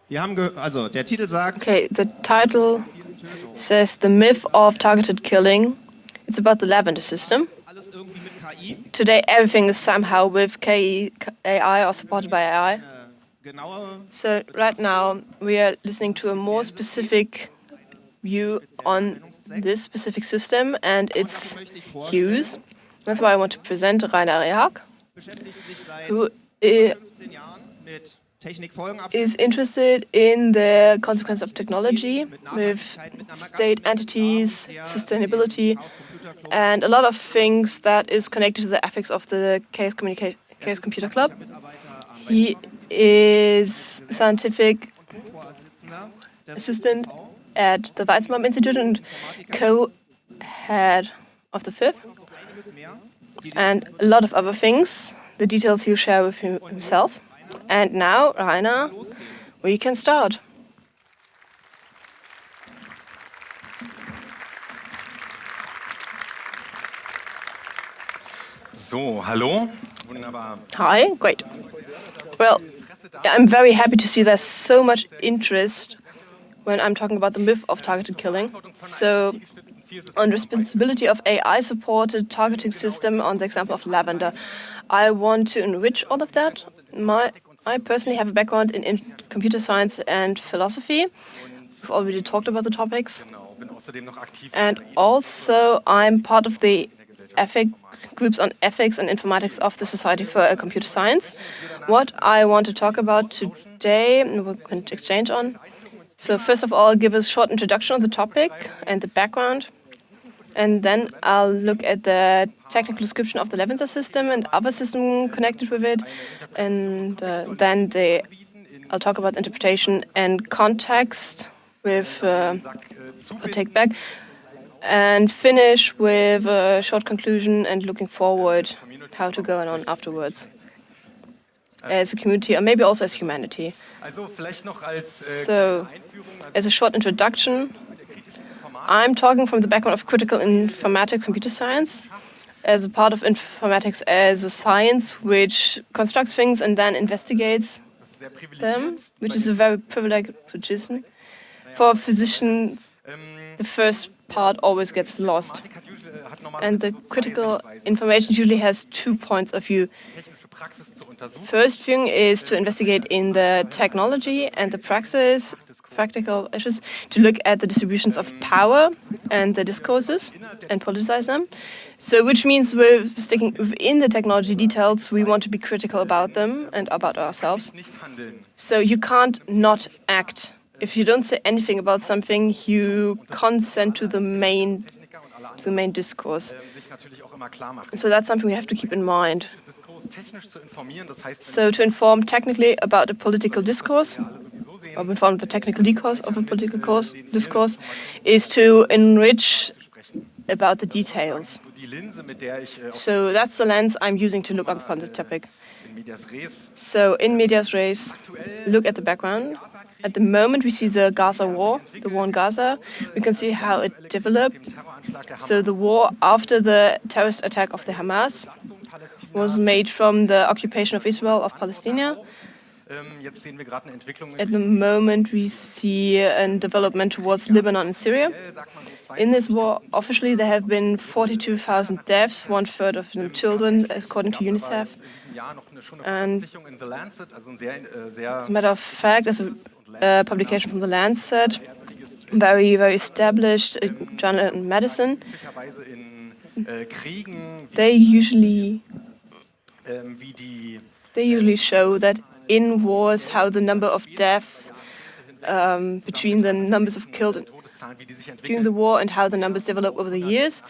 Also der Titel sagt. Okay, the title says The Myth of Targeted Killing. It's about the Lavender system. Today everything is somehow with KI, AI or supported by AI. So right now we are listening to a more specific view on this specific system and its use. That's why I want to present Rainer Rehag, who is interested in the consequence of technology with state entities, sustainability, and a lot of things that is connected to the ethics of the Chaos Computer Club. He is scientific assistant at the Weizmann Institute and co-head of the FIF, and a lot of other things. The details he'll share with himself. And now, Rainer, we can start. So, hallo. Wunderbar. Hi, great. Well, I'm very happy to see there's so much interest when I'm talking about the myth of targeted killing. So, on responsibility of AI-supported targeting system on the example of Lavender, I want to enrich all of that. I personally have a background in computer science and philosophy. We've already talked about the topics. And also, I'm part of the groups on ethics and informatics of the Society for Computer Science. What I want to talk about today, we can exchange on. So first of all, I'll give a short introduction of the topic and the background. And then I'll look at the technical description of the Lavender system and other systems connected with it. And then I'll talk about interpretation and context with a take back. And finish with a short conclusion and looking forward how to go on afterwards as a community or maybe also as humanity. So, as a short introduction, I'm talking from the background of critical informatics, computer science, as a part of informatics as a science which constructs things and then investigates them, which is a very privileged position. For physicians, the first part always gets lost. And the critical information usually has 2 points of view. First thing is to investigate in the technology and the practical issues, to look at the distributions of power and the discourses and politicize them. So which means we're sticking within the technology details, we want to be critical about them and about ourselves. So you can't not act. If you don't say anything about something, you consent to the main discourse. So that's something we have to keep in mind. So to inform technically about a political discourse, or inform the technical discourse of a political discourse, is to enrich about the details. So that's the lens I'm using to look on the topic. So in medias res, look at the background. At the moment, we see the Gaza war, the war in Gaza. We can see how it developed. So the war after the terrorist attack of the Hamas was made from the occupation of Israel, of Palestine. At the moment, we see a development towards Lebanon and Syria. In this war, officially, there have been 42,000 deaths, 1/3 of them children, according to UNICEF. And as a matter of fact, there's a publication from the Lancet, very, very established journal in medicine. They usually show that in wars, how the number of deaths between the numbers of killed during the war and how the numbers develop over the years.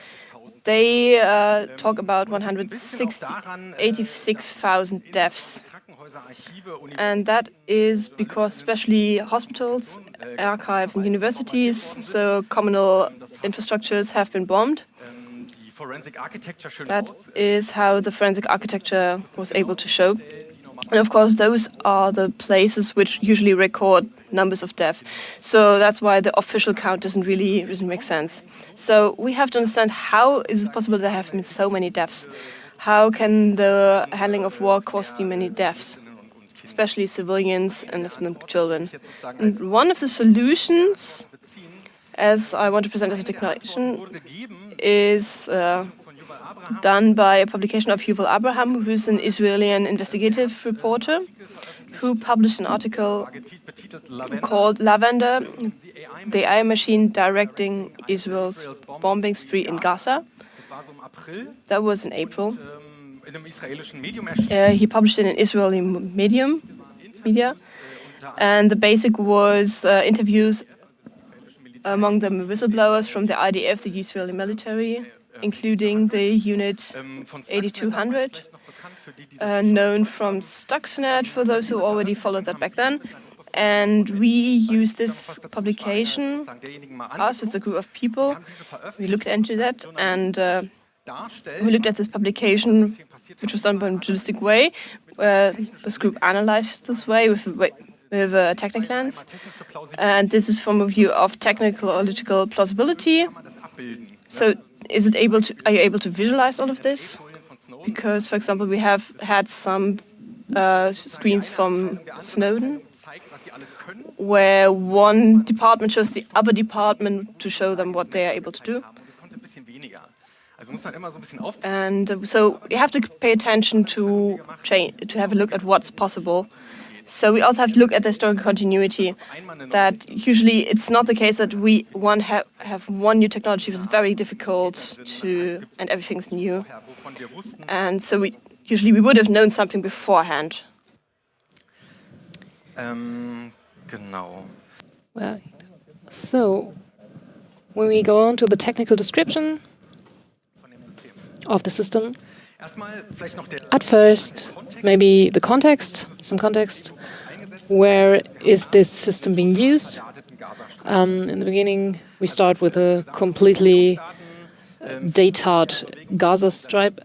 They talk about 186,000 deaths. And that is because especially hospitals, archives and universities, so communal infrastructures have been bombed. That is how the forensic architecture was able to show. And of course, those are the places which usually record numbers of deaths. So that's why the official count doesn't make sense. So we have to understand how is it possible there have been so many deaths? How can the handling of war cause so many deaths? especially civilians and often children. And one of the solutions, as I want to present as a technician, is done by a publication of Yuval Abraham, who's an Israeli investigative reporter, who published an article called Lavender, the AI machine directing Israel's bombing spree in Gaza. That was in April. He published it in Israeli media, and the basic was interviews among the whistleblowers from the IDF, the Israeli military, including the unit 8200, known from Stuxnet for those who already followed that back then. And we used this publication, us as a group of people, we looked into that, and we looked at this publication, which was done by a journalistic way, where this group analyzed this way with a technical lens. And this is from a view of technological plausibility. So are you able to visualize all of this? Because, for example, we have had some screens from Snowden, where one department shows the other department to show them what they are able to do. And so you have to pay attention to have a look at what's possible. So we also have to look at the historical continuity, that usually it's not the case that we have one new technology which is very difficult and everything's new. And so we would have known something beforehand. Well, so when we go on to the technical description of the system, at first, maybe some context. Where is this system being used? In the beginning, we start with a completely dataed Gaza Strip.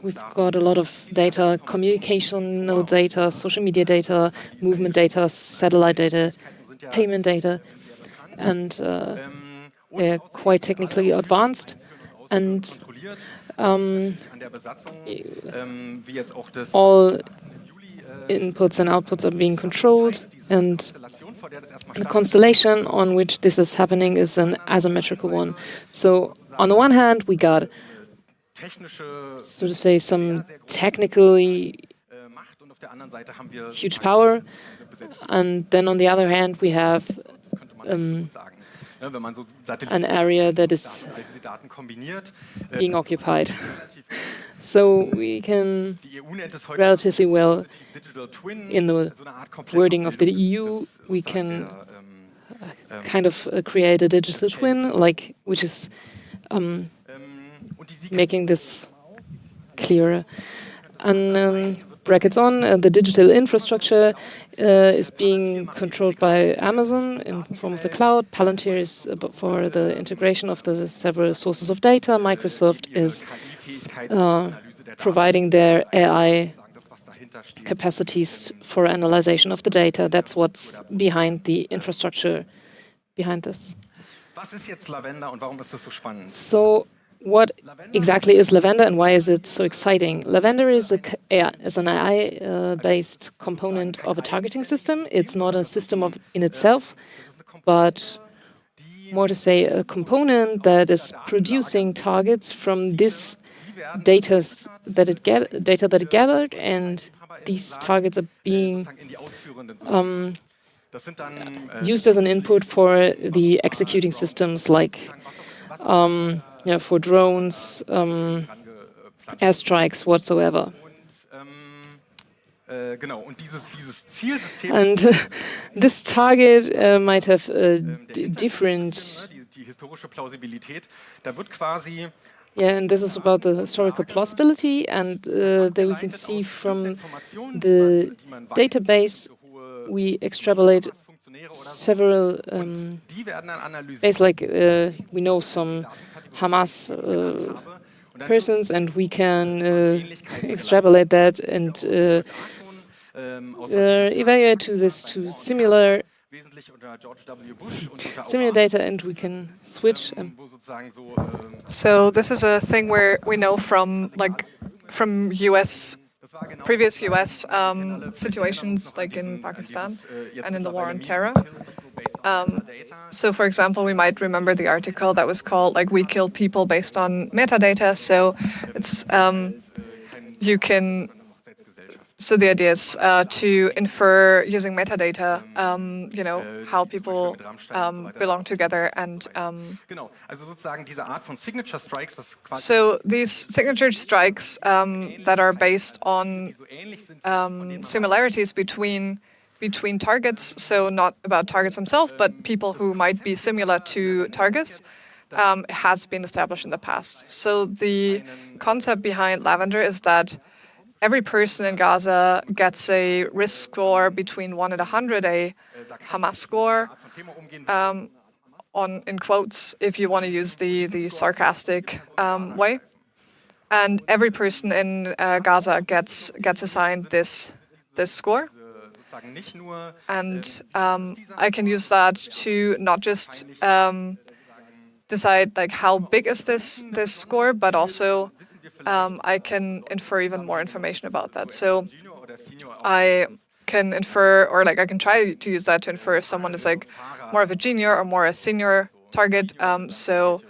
We've got a lot of data, communicational data, social media data, movement data, satellite data, payment data, and they're quite technically advanced. And all inputs and outputs are being controlled, and the constellation on which this is happening is an asymmetrical one. So on the one hand, we got, so to say, some technically huge power, and then on the other hand, we have an area that is being occupied. So we can relatively well, in the wording of the EU, we can kind of create a digital twin, which is making this clearer. And brackets on, the digital infrastructure is being controlled by Amazon in the form of the cloud. Palantir is for the integration of the several sources of data. Microsoft is providing their AI capacities for analyzation of the data. That's what's behind the infrastructure behind this. So what exactly is Lavender and why is it so exciting? Lavender is an AI-based component of a targeting system. It's not a system in itself, but more to say a component that is producing targets from this data that it gathered, and these targets are being used as an input for the executing systems, like for drones, airstrikes, whatsoever. And this target might have different. And this is about the historical plausibility, and then we can see from the database we extrapolate several base, we know some Hamas persons, and we can extrapolate that and evaluate to similar data, and we can switch. So this is a thing where we know from US previous US situations, like in Pakistan and in the war on terror. So, for example, we might remember the article that was called, like, "We Kill People Based on Metadata." So it's you can. So the idea is to infer using metadata, how people belong together, and so these signature strikes that are based on similarities between targets, so not about targets themselves, but people who might be similar to targets, has been established in the past. So the concept behind Lavender is that every person in Gaza gets a risk score between 1 and 100, a Hamas score, in quotes, if you want to use the sarcastic way. And every person in Gaza gets assigned this score. And I can use that to not just decide, like, how big is this score, but also I can infer even more information about that. So I can infer, or like I can try to use that to infer if someone is like more of a junior or more a senior target. So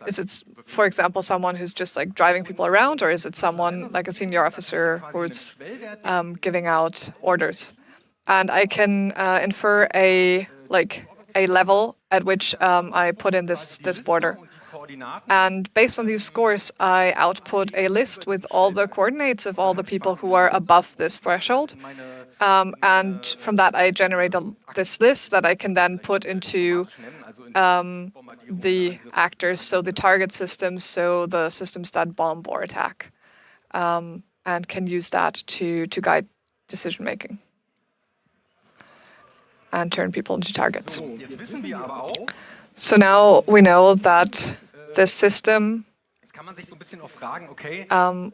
is it, for example, someone who's just like driving people around, or is it someone like a senior officer who's giving out orders? And I can infer a level at which I put in this border. And based on these scores, I output a list with all the coordinates of all the people who are above this threshold. And from that, I generate this list that I can then put into the actors, so the target systems, so the systems that bomb or attack, and can use that to guide decision making and turn people into targets. So now we know that this system,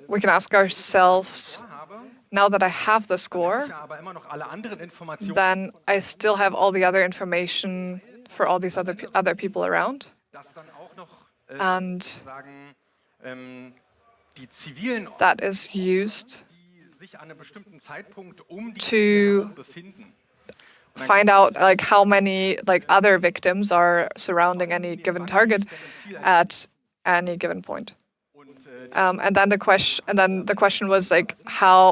we can ask ourselves, now that I have the score, then I still have all the other information for all these other people around. And that is used to find out like how many like other victims are surrounding any given target at any given point. And then the question was like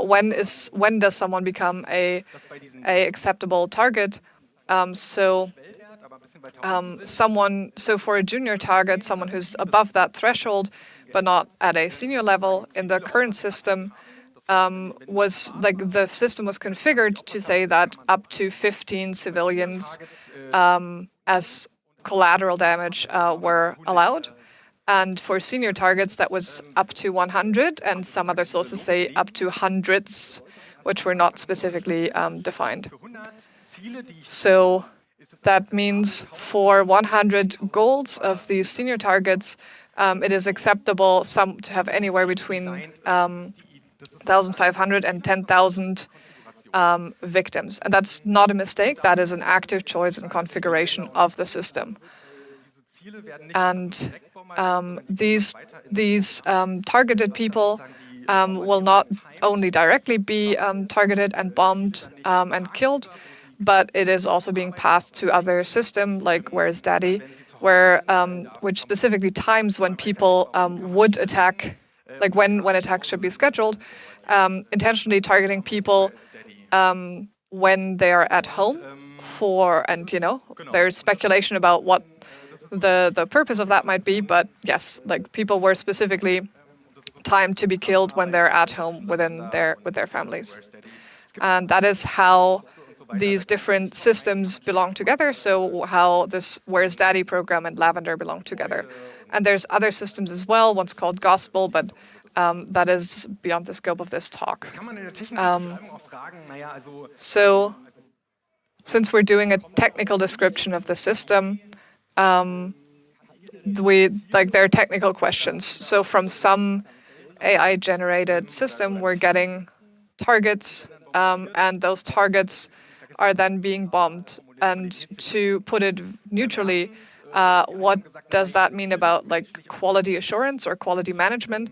when does someone become a acceptable target? So for a junior target, someone who's above that threshold but not at a senior level in the current system, was like the system was configured to say that up to 15 civilians as collateral damage were allowed. And for senior targets, that was up to 100, and some other sources say up to hundreds, which were not specifically defined. So that means for 100 goals of these senior targets, it is acceptable to have anywhere between 1,500 and 10,000 victims. And that's not a mistake. That is an active choice and configuration of the system. And these targeted people will not only directly be targeted and bombed and killed, but it is also being passed to other systems like Where's Daddy, which specifically times when people would attack, like when attacks should be scheduled, intentionally targeting people when they are at home there's speculation about what the purpose of that might be, but yes, like people were specifically timed to be killed when they're at home with their families. And that is how these different systems belong together, so how this Where's Daddy program and Lavender belong together. And there's other systems as well, one's called Gospel, but that is beyond the scope of this talk. So since we're doing a technical description of the system, there are technical questions. So from some AI-generated system, we're getting targets, and those targets are then being bombed. And to put it neutrally, what does that mean about like quality assurance or quality management?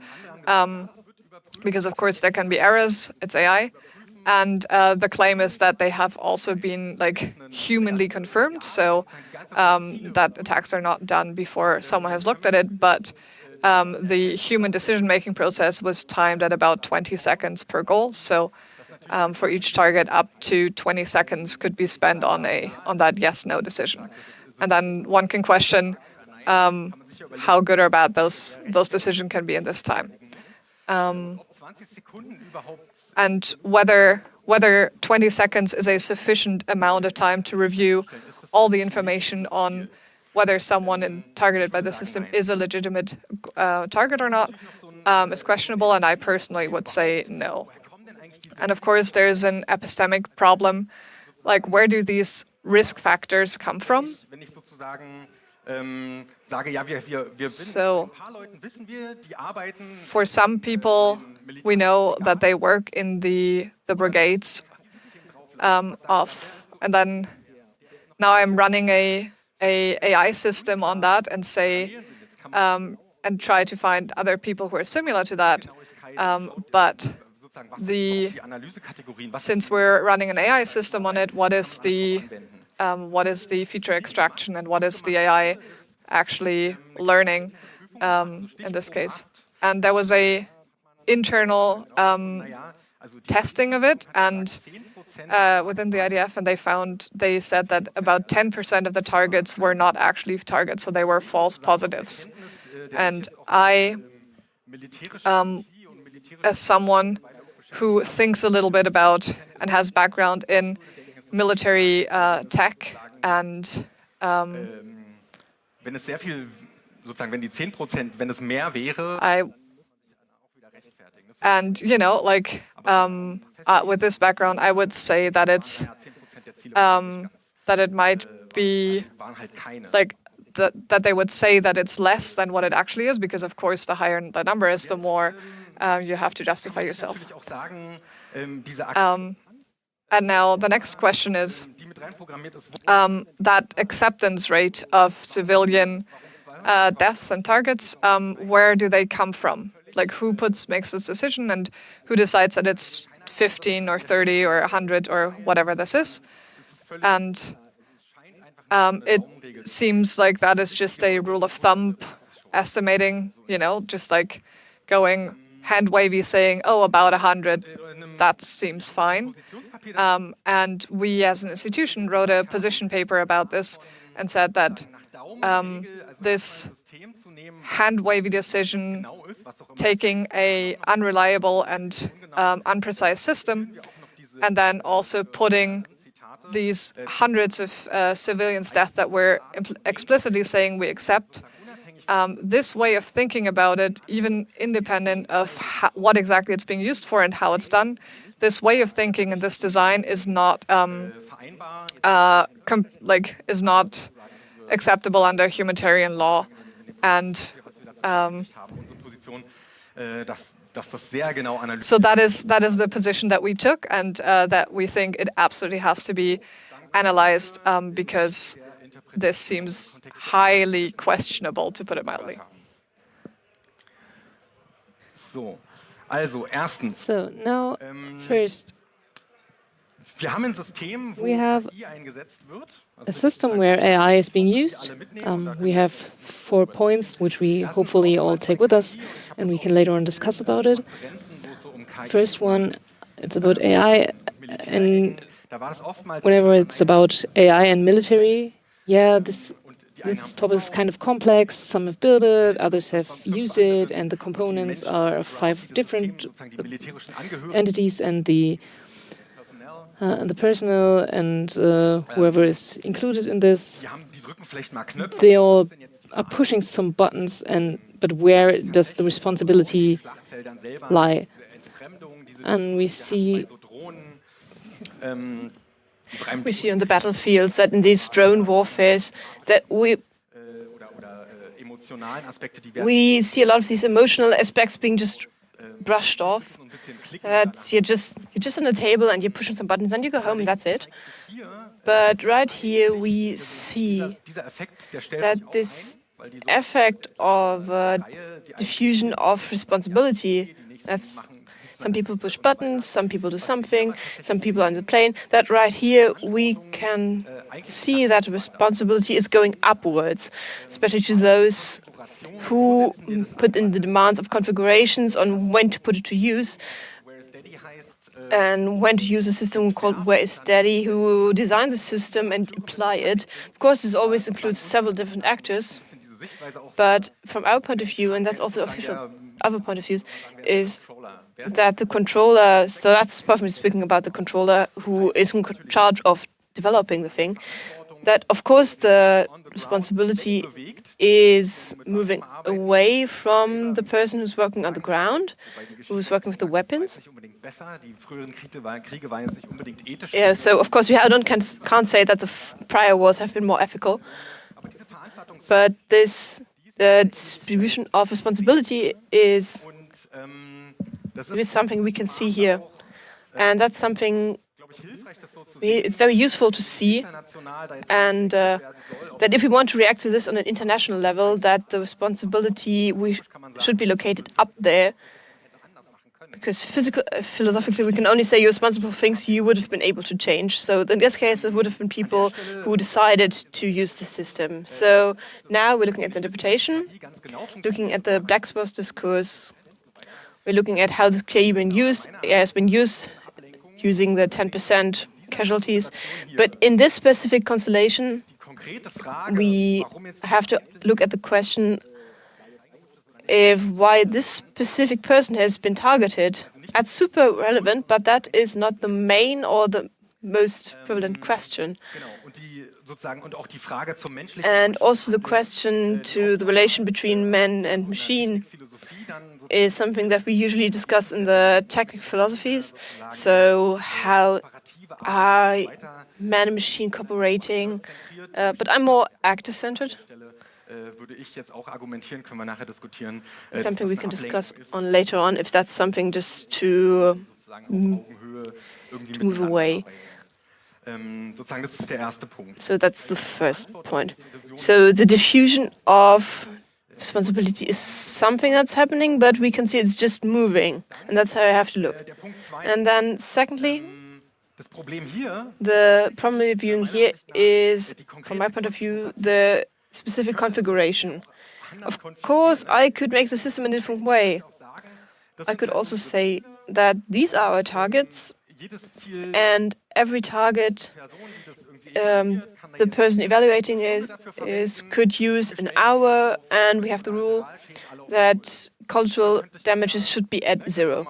because of course there can be errors, it's AI. And the claim is that they have also been like humanly confirmed, so that attacks are not done before someone has looked at it, but the human decision-making process was timed at about 20 seconds per goal. So for each target, up to 20 seconds could be spent on that yes/no decision. And then one can question how good or bad those decisions can be in this time. And whether 20 seconds is a sufficient amount of time to review all the information on whether someone targeted by the system is a legitimate target or not is questionable, and I personally would say no. And of course, there's an epistemic problem, like where do these risk factors come from? So, for some people, we know that they work in the brigades and then now I'm running a AI system on that and say, and try to find other people who are similar to that. But since we're running an AI system on it, what is the feature extraction and what is the AI actually learning in this case? And there was a internal testing of it, and within the IDF, and they said that about 10% of the targets were not actually targets, so they were false positives. And I, as someone who thinks a little bit about and has background in military tech and you know, like with this background, I would say that it's that it might be like that they would say that it's less than what it actually is, because of course the higher the number is, the more you have to justify yourself. And now the next question is that acceptance rate of civilian deaths and targets, where do they come from? Like who makes this decision, and who decides that it's 15 or 30 or 100 or whatever this is? And it seems like that is just a rule of thumb estimating, you know, just like going hand wavy saying, oh, about 100, that seems fine. And we as an institution wrote a position paper about this and said that this hand-wavy decision, taking a unreliable and unprecise system, and then also putting these hundreds of civilians' death that we're explicitly saying we accept, this way of thinking about it, even independent of what exactly it's being used for and how it's done, this way of thinking and this design is not is not acceptable under humanitarian law, and so that is the position that we took, and that we think it absolutely has to be analyzed because this seems highly questionable, to put it mildly. So now, first, we have a system where AI is being used. We have 4 points, which we hopefully all take with us, and we can later on discuss about it. First one, it's about AI, and whenever it's about AI and military, yeah, this topic is kind of complex. Some have built it, others have used it, and the components are of 5 different entities, and the personnel and whoever is included in this, they all are pushing some buttons, but where does the responsibility lie? And we see on the battlefields that in these drone warfares that we see a lot of these emotional aspects being just brushed off. You're just on the table and you're pushing some buttons and you go home and that's it. But right here we see that this effect of diffusion of responsibility, Some people push buttons, some people do something, some people are on the plane. That right here, we can see that responsibility is going upwards, especially to those who put in the demands of configurations on when to put it to use, and when to use a system called Where is Daddy, who designed the system and apply it. Of course, this always includes several different actors, but from our point of view, and that's also official other point of views, is that the controller, so that's probably speaking about the controller who is in charge of developing the thing, that of course the responsibility is moving away from the person who's working on the ground, who's working with the weapons. Yeah, so of course can't say that the prior wars have been more ethical, but this distribution of responsibility is something we can see here, and that's something it's very useful to see, and that if we want to react to this on an international level, that the responsibility should be located up there, because philosophically we can only say you're responsible for things you would have been able to change. So in this case, it would have been people who decided to use the system. So now we're looking at the interpretation, looking at the Black Swans discourse. We're looking at how this KI has been used using the 10% casualties. But in this specific constellation, we have to look at the question why this specific person has been targeted. That's super relevant, but that is not the main or the most prevalent question. And also the question to the relation between man and machine is something that we usually discuss in the technical philosophies. So how are man and machine cooperating? But I'm more actor-centered. It's something we can discuss on later on, if that's something just to move away. So that's the first point. So the diffusion of responsibility is something that's happening, but we can see it's just moving, and that's how I have to look. And then secondly, the problem viewing here is, from my point of view, the specific configuration. Of course, I could make the system in a different way. I could also say that these are our targets, and every target the person evaluating could use an hour, and we have the rule that cultural damages should be at 0.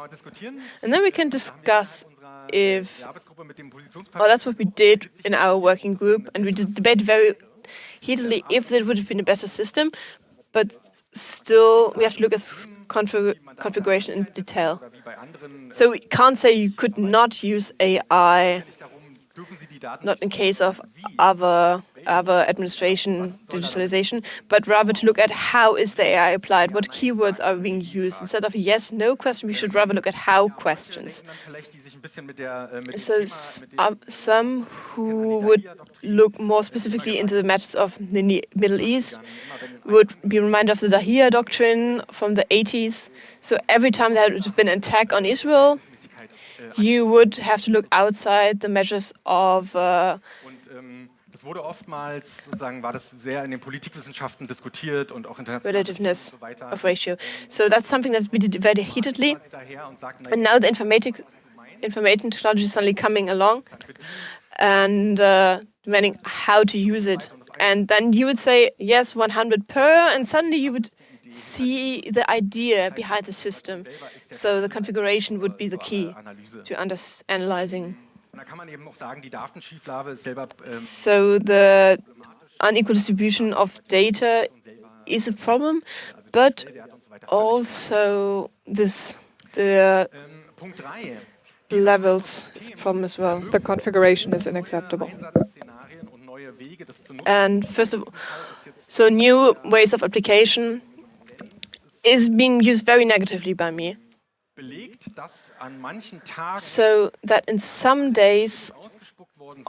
And then we can discuss that's what we did in our working group, and we did debate very heatedly if there would have been a better system, but still we have to look at configuration in detail. So we can't say you could not use AI, not in case of other administration, digitalization, but rather to look at how is the AI applied, what keywords are being used. Instead of yes, no question, we should rather look at how questions. So some who would look more specifically into the matters of the Middle East would be reminded of the Dahia doctrine from the 80s. So every time there would have been an attack on Israel, you would have to look outside the measures of relativeness of ratio. So that's something that's been debated very heatedly. And now the information technology is suddenly coming along and demanding how to use it. And then you would say, yes, 100 per, and suddenly you would see the idea behind the system. So the configuration would be the key to analyzing. So the unequal distribution of data is a problem, but also the levels is a problem as well. The configuration is unacceptable. And first of all, so new ways of application is being used very negatively by me. So that in some days,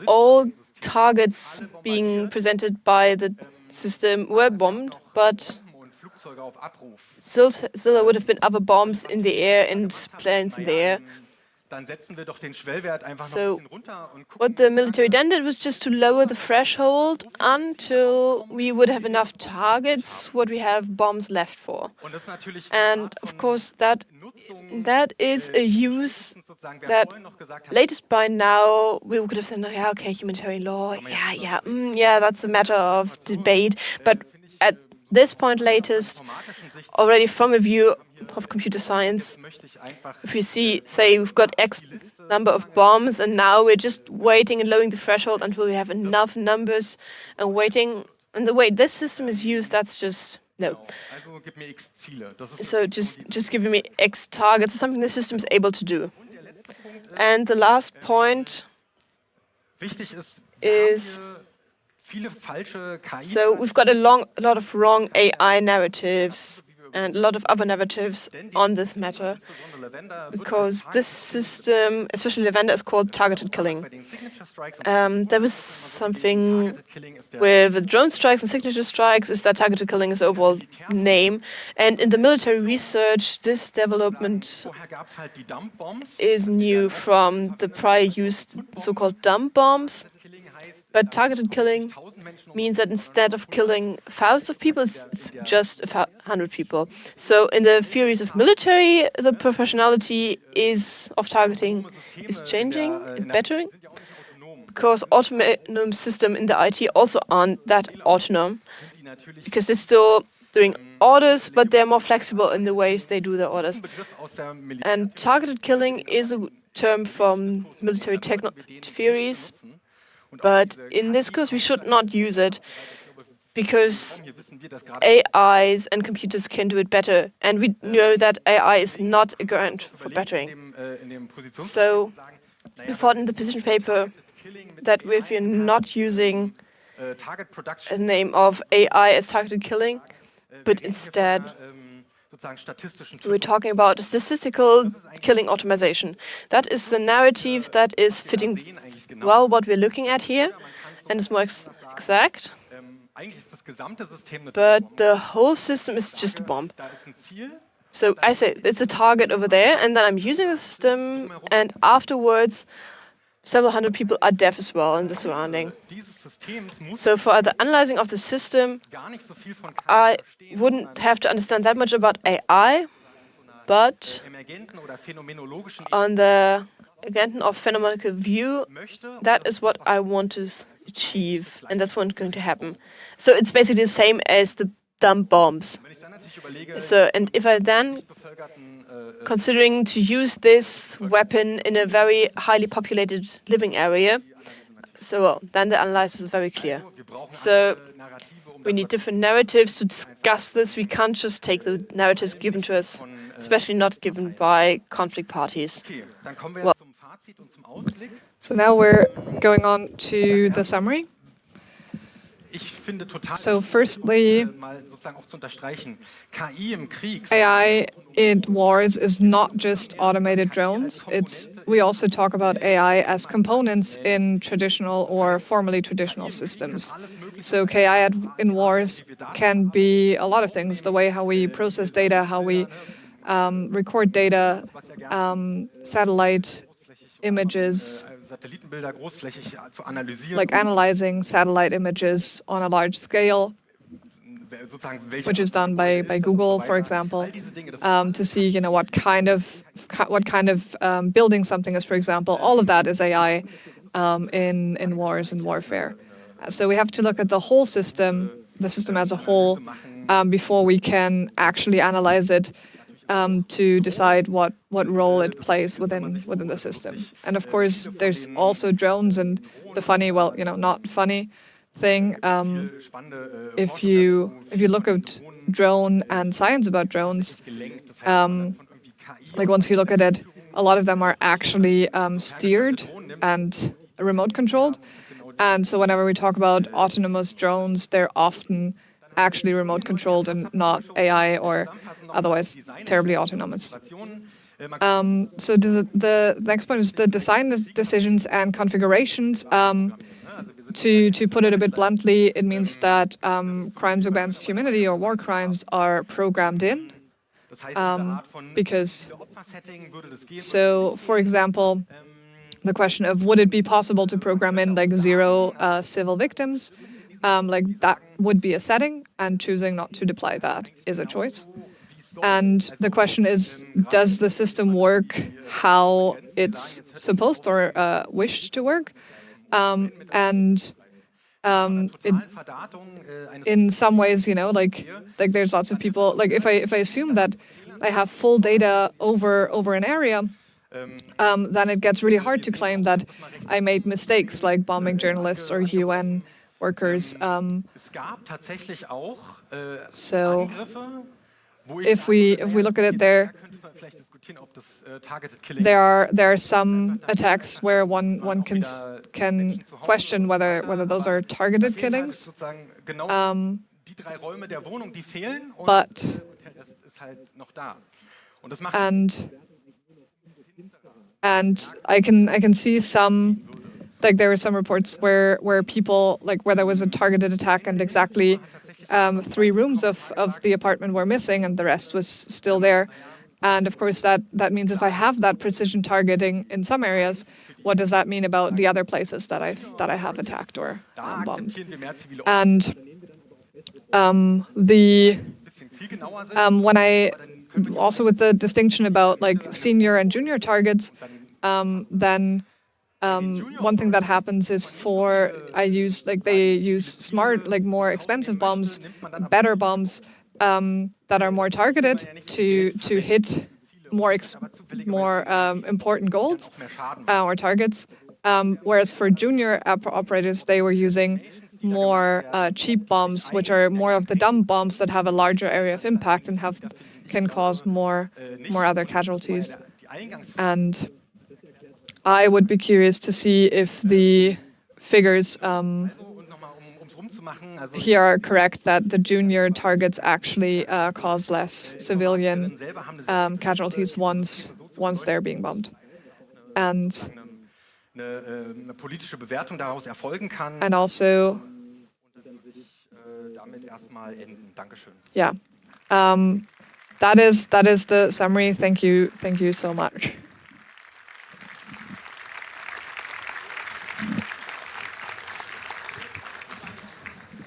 all targets being presented by the system were bombed, but still there would have been other bombs in the air and planes in the air. So what the military then did was just to lower the threshold until we would have enough targets what we have bombs left for. And of course that is a use that latest by now we could have said, no, yeah, okay, humanitarian law, yeah, that's a matter of debate. But at this point latest, already from a view of computer science, if we say we've got X number of bombs and now we're just waiting and lowering the threshold until we have enough numbers and waiting, and the way this system is used, that's just no. So just giving me X targets is something the system is able to do. And the last point is, so we've got a lot of wrong AI narratives and a lot of other narratives on this matter, because this system, especially Lavender, is called targeted killing. There was something with the drone strikes and signature strikes, is that targeted killing is the overall name. And in the military research, this development is new from the prior used so-called dump bombs. But targeted killing means that instead of killing thousands of people, it's just 100 people. So in the theories of military, the proportionality of targeting is changing and bettering, because autonomous systems in the IT also aren't that autonomous, because they're still doing orders, but they're more flexible in the ways they do their orders. And targeted killing is a term from military theories. But in this course, we should not use it, because AIs and computers can do it better. And we know that AI is not a garant for bettering. So we thought in the position paper that if you're not using a name of AI as targeted killing, but instead we're talking about statistical killing automation. That is the narrative that is fitting well what we're looking at here, and it's more exact. But the whole system is just a bomb. So I say it's a target over there, and then I'm using the system, and afterwards several hundred people are deaf as well in the surrounding. So for the analyzing of the system, I wouldn't have to understand that much about AI, but on the agent or phenomenological view, that is what I want to achieve, and that's what's going to happen. So it's basically the same as the dumb bombs. So, and if I then considering to use this weapon in a very highly populated living area, so well, then the analysis is very clear. So we need different narratives to discuss this. We can't just take the narratives given to us, especially not given by conflict parties. Well, so now we're going on to the summary. So firstly, AI in wars is not just automated drones. We also talk about AI as components in traditional or formerly traditional systems. So KI in wars can be a lot of things, the way how we process data, how we record data, satellite images, like analyzing satellite images on a large scale, which is done by Google, for example, to see what kind of building something is, for example. All of that is AI in wars and warfare. So we have to look at the whole system, the system as a whole, before we can actually analyze it. To decide what role it plays within the system. And of course, there's also drones, and the funny, not funny thing. If you look at drone and science about drones, like once you look at it, a lot of them are actually steered and remote controlled. And so whenever we talk about autonomous drones, they're often actually remote controlled and not AI or otherwise terribly autonomous. So the next point is the design decisions and configurations. to put it a bit bluntly, it means that crimes against humanity or war crimes are programmed in. Because, so for example, the question of would it be possible to program in like 0 civil victims, like that would be a setting, and choosing not to deploy that is a choice. And the question is, does the system work how it's supposed or wished to work? In some ways, you know, like there's lots of people. Like if I assume that I have full data over an area, then it gets really hard to claim that I made mistakes, like bombing journalists or UN workers. So if we look at it, there are some attacks where one can question whether those are targeted killings. But and I can see some, like there were some reports where people, like where there was a targeted attack and exactly 3 rooms of the apartment were missing and the rest was still there. And of course that means if I have that precision targeting in some areas, what does that mean about the other places that I have attacked or bombed? And when I also with the distinction about like senior and junior targets, then one thing that happens is they use smart, like more expensive bombs, better bombs that are more targeted to hit more important goals or targets. Whereas for junior operators, they were using more cheap bombs, which are more of the dumb bombs that have a larger area of impact and can cause more other casualties. And I would be curious to see if the figures here are correct, that the junior targets actually cause less civilian casualties once they're being bombed. And also, yeah, that is the summary. Thank you so much.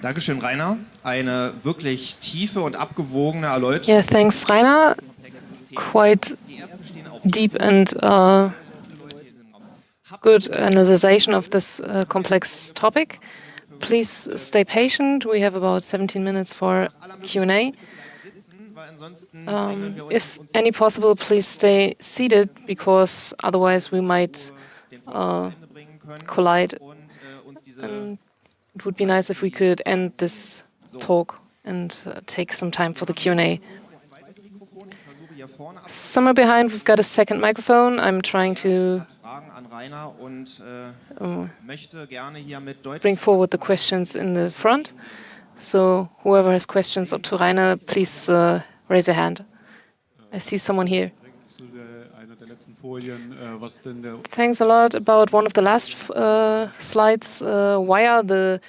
Dankeschön, Rainer. Eine wirklich tiefe und abgewogene Erläuterung. Yeah, thanks, Rainer. Quite deep and good analyzation of this complex topic. Please stay patient. We have about 17 minutes for Q&A. If any possible, please stay seated, because otherwise we might collide. And it would be nice if we could end this talk and take some time for the Q&A. Somewhere behind, we've got a second microphone. I'm trying to bring forward the questions in the front. So whoever has questions to Rainer, please raise your hand. I see someone here. Thanks a lot. About one of the last slides,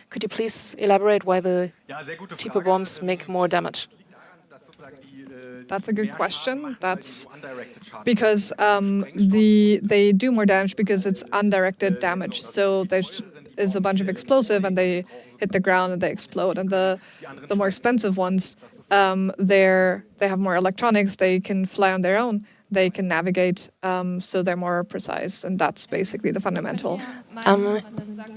could you please elaborate why the cheaper bombs make more damage? That's a good question. That's because they do more damage because it's undirected damage. So there's a bunch of explosive and they hit the ground and they explode. And the more expensive ones, they have more electronics. They can fly on their own. They can navigate, so they're more precise, and that's basically the fundamental.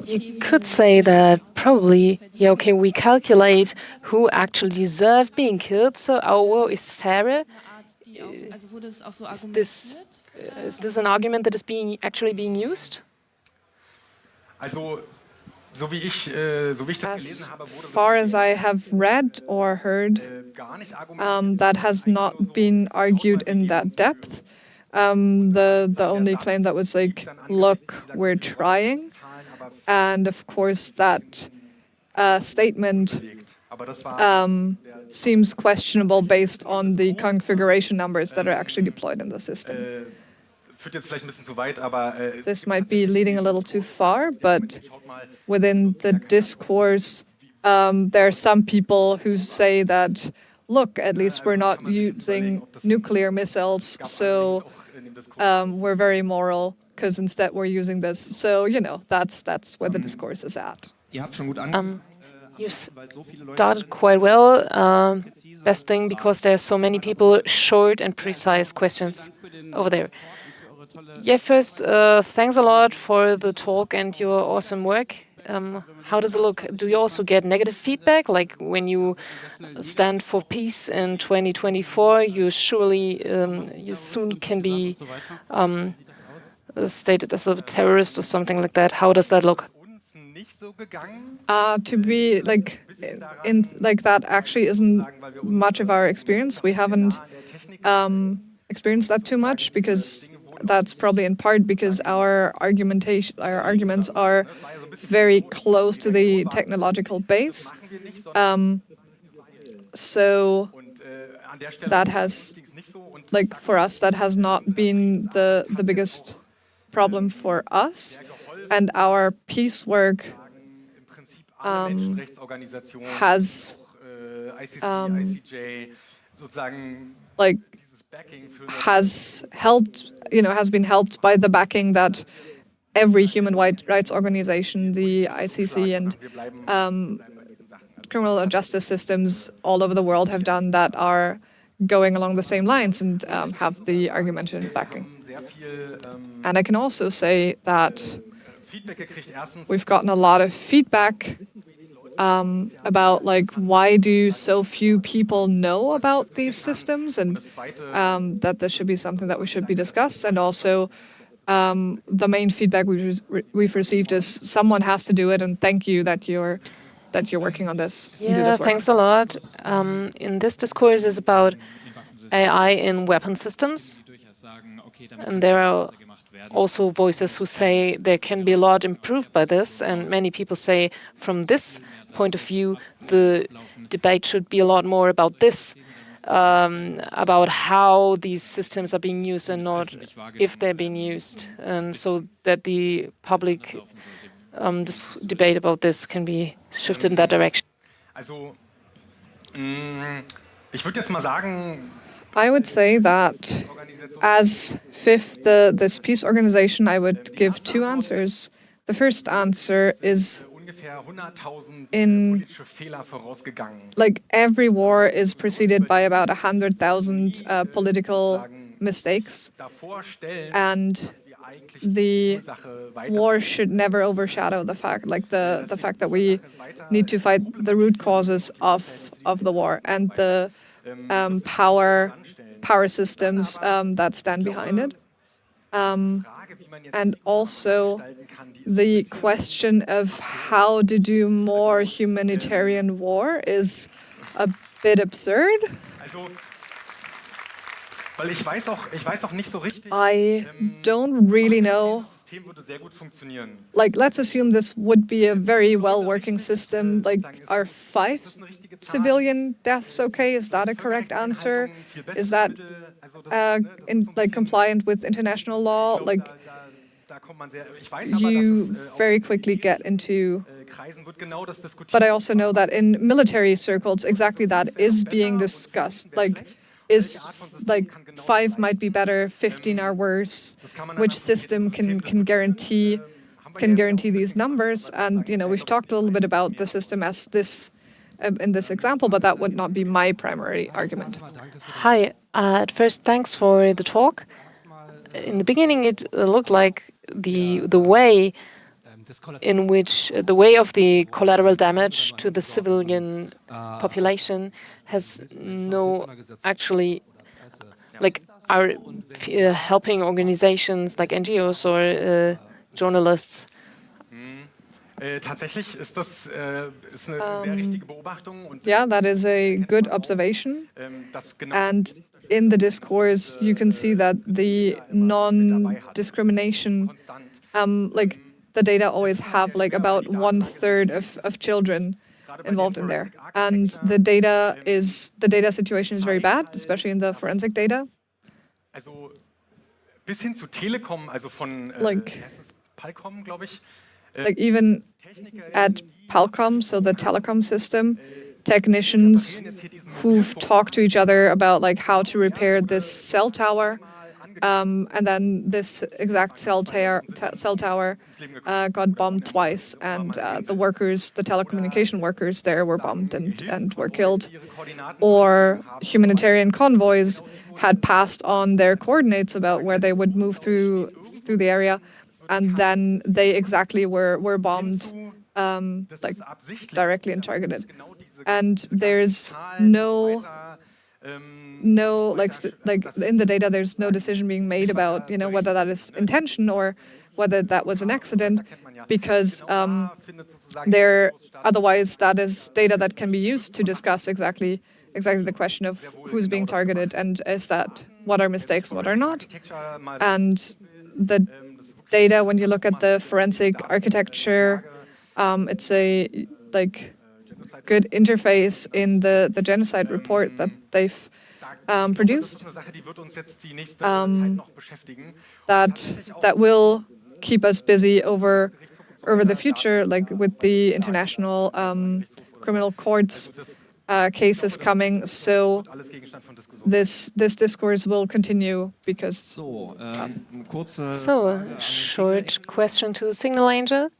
You could say that probably, we calculate who actually deserved being killed, so our war is fairer. Is this an argument that is actually being used? As far as I have read or heard, that has not been argued in that depth. The only claim that was like, look, we're trying. And of course, that statement seems questionable based on the configuration numbers that are actually deployed in the system. führt jetzt vielleicht ein bisschen zu weit, aber this might be leading a little too far, but within the discourse, there are some people who say that, look, at least we're not using nuclear missiles, so we're very moral, because instead we're using this. So, you know, that's where the discourse is at. Ihr habt schon gut angefangen. You started quite well. Best thing, because there are so many people, short and precise questions over there. Yeah, first, thanks a lot for the talk and your awesome work. How does it look? Do you also get negative feedback? Like when you stand for peace in 2024, you surely, you soon can be stated as a terrorist or something like that. How does that look? To be like in like that actually isn't much of our experience. We haven't experienced that too much, because that's probably in part because our arguments are very close to the technological base. So that has, like for us, that has not been the biggest problem for us. And our piecework has like has helped, you know, has been helped by the backing that every human rights organization, the ICC and criminal justice systems all over the world have done, that are going along the same lines and have the argumented backing. And I can also say that we've gotten a lot of feedback about like why do so few people know about these systems, and that this should be something that we should be discussed. And also the main feedback we've received is someone has to do it, and thank you that you're working on this. And do Yeah, this work. thanks a lot. In this discourse is about AI in weapon systems, and there are also voices who say there can be a lot improved by this, and many people say from this point of view the debate should be a lot more about this, about how these systems are being used and not if they're being used, and so that the public this debate about this can be shifted in that direction. Also, ich würde jetzt mal sagen, I would say that as fifth, this peace organization, I would give two answers. The first answer is in like every war is preceded by about 100,000 political mistakes, and the war should never overshadow the fact, like the fact that we need to fight the root causes of the war and the power systems that stand behind it. And also the question of how to do more humanitarian war is a bit absurd. I don't really know. Like, let's assume this would be a very well-working system. Like, are 5 civilian deaths okay? Is that a correct answer? Is that compliant with international law? Like, you very quickly get into. But I also know that in military circles, exactly that is being discussed. Like, is like 5 might be better, 15 are worse. Which system can guarantee these numbers? And you know, we've talked a little bit about the system as this in this example, but that would not be my primary argument. Hi. At first, thanks for the talk. In the beginning, it looked like the way in which the way of the collateral damage to the civilian population has no actually, like, are helping organizations like NGOs or journalists. Yeah, that is a good observation. And in the discourse, you can see that the non-discrimination, like the data always have like about 1/3 of children involved in there. And the data situation is very bad, especially in the forensic data. bis hin zu Telekom, also von like Palcom, glaube ich. Like even at Palcom, so the telecom system, technicians who've talked to each other about like how to repair this cell tower, and then this exact cell tower got bombed twice, and the workers, the telecommunication workers there were bombed and were killed. Or humanitarian convoys had passed on their coordinates about where they would move through the area, and then they exactly were bombed, like directly and targeted. And there's no like in the data there's no decision being made about whether that is intention or whether that was an accident, because otherwise that is data that can be used to discuss exactly the question of who's being targeted and what are mistakes and what are not. And the data, when you look at the forensic architecture, it's a good interface in the genocide report that they've produced, that will keep us busy over the future, like with the international criminal courts cases coming. So this discourse will continue because. So, a short question to the signal angel.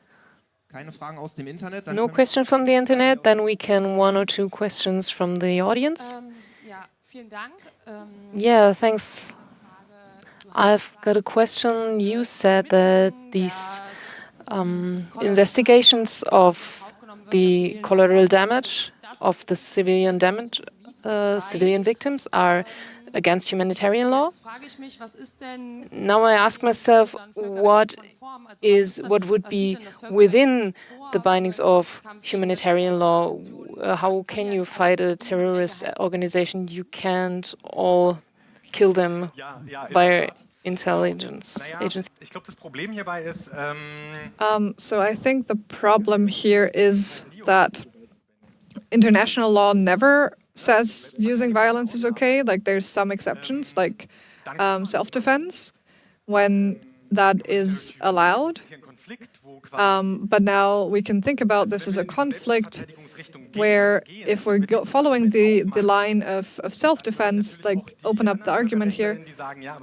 keine Fragen aus dem Internet. No question from the internet. Then we can one or two questions from the audience. Yeah, thanks. I've got a question. You said that these investigations of the collateral damage of the civilian victims are against humanitarian law. Now I ask myself, what would be within the bindings of humanitarian law? How can you fight a terrorist organization? You can't all kill them by intelligence agencies. So I think the problem here is that international law never says using violence is okay. Like there's some exceptions, like self-defense, when that is allowed. But now we can think about this as a conflict where if we're following the line of self-defense, like open up the argument here,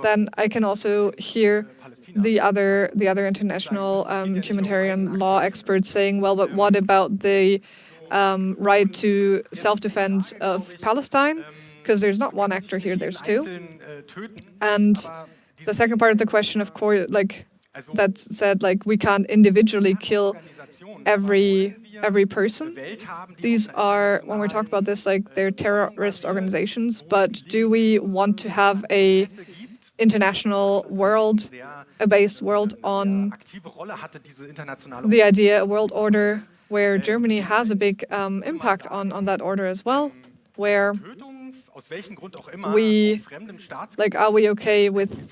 then I can also hear the other international humanitarian law experts saying, well, but what about the right to self-defense of Palestine? Because there's not one actor here, there's two. And the second part of the question, of course, like that said, like we can't individually kill every person. These are, when we talk about this, like they're terrorist organizations, but do we want to have a international world, a based world on the idea, a world order where Germany has a big impact on that order as well, where we, like, are we okay with,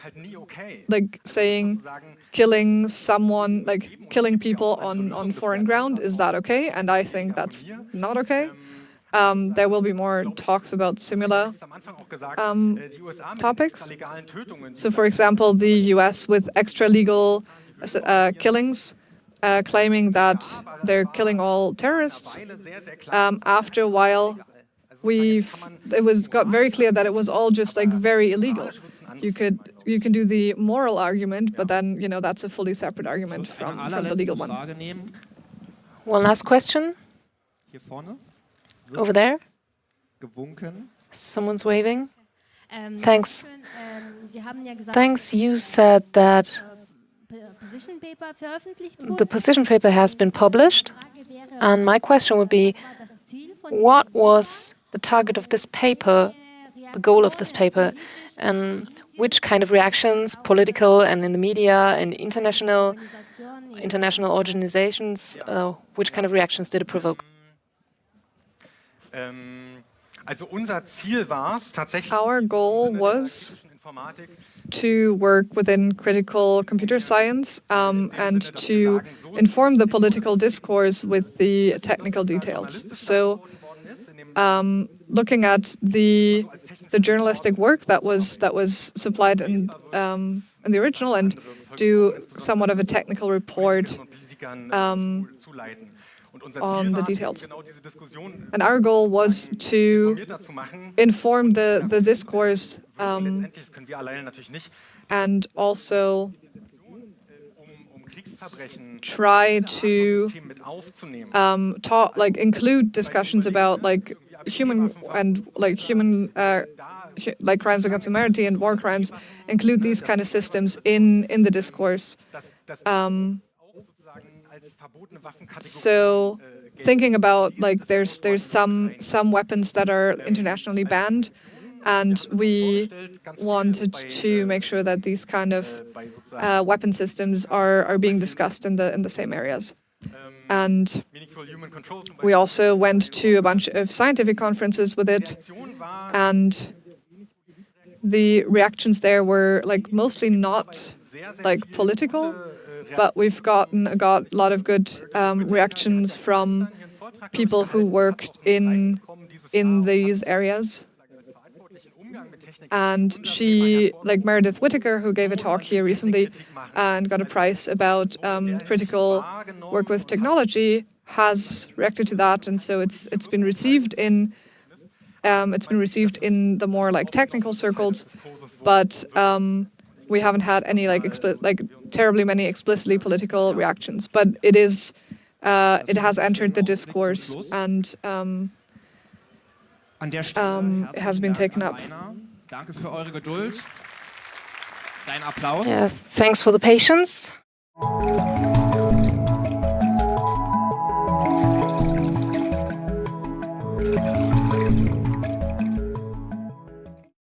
like, saying killing someone, like killing people on foreign ground, is that okay? And I think that's not okay. There will be more talks about similar topics. So, for example, the US with extra-legal killings, claiming that they're killing all terrorists. After a while, it got very clear that it was all just like very illegal. You can do the moral argument, but then that's a fully separate argument from the legal one. One last question. Hier vorne. Over there. Gewunken. Someone's waving. Thanks. Thanks. You said that the position paper has been published, and my question would be, what was the target of this paper, the goal of this paper, and which kind of reactions, political and in the media and international organizations, which kind of reactions did it provoke? Our goal was to work within critical computer science and to inform the political discourse with the technical details. So looking at the journalistic work that was supplied in the original and do somewhat of a technical report on the details. And our goal was to inform the discourse and also try to talk, include discussions about human crimes against humanity and war crimes, include these kind of systems in the discourse. So thinking about there's some weapons that are internationally banned, and we wanted to make sure that these kind of weapon systems are being discussed in the same areas. And we also went to a bunch of scientific conferences with it, and the reactions there were mostly not political, but we've got a lot of good reactions from people who worked in these areas. And she, Meredith Whittaker, who gave a talk here recently and got a prize about critical work with technology, has reacted to that, and so it's been received in the more technical circles, but we haven't had any terribly many explicitly political reactions. But it has entered the discourse, and it has been taken up. Danke für eure Geduld. Dein Applaus. Yeah, thanks for the patience.